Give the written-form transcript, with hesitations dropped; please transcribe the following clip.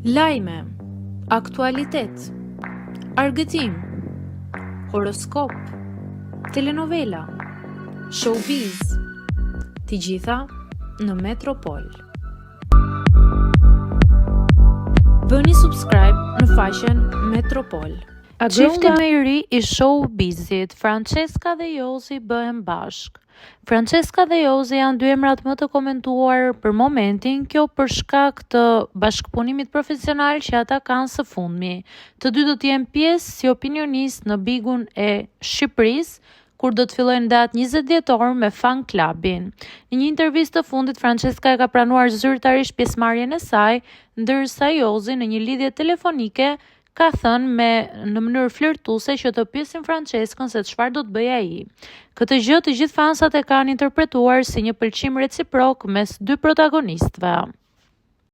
Lajme, aktualitet, argëtim, horoskop, telenovela, showbiz, të gjitha në Metropol. Bëni subscribe në faqen Metropol. Çifti më i ri i showbizit, Francesca dhe Jozi bëhen bashk. Francesca dhe Jozi janë dy emrat më të komentuar për momentin, kjo për shkak të bashkëpunimit profesional që ata kanë së fundmi. Të dy do të jenë pjesë si opinionist në Bigun e Shqipërisë, kur do të fillojnë datë 20 dhjetor me fan klubin. Në një intervistë të fundit, Francesca e ka pranuar zyrtarisht pjesëmarrjen e saj, ndërsa Jozi në një lidhje telefonike ka thënë në mënyrë flirtuese që të pyesin Franceskën se çfarë do të bëjë ai. Këtë gjë të gjithë fansat e kanë interpretuar si një pëlqim reciprok mes dy protagonistëve.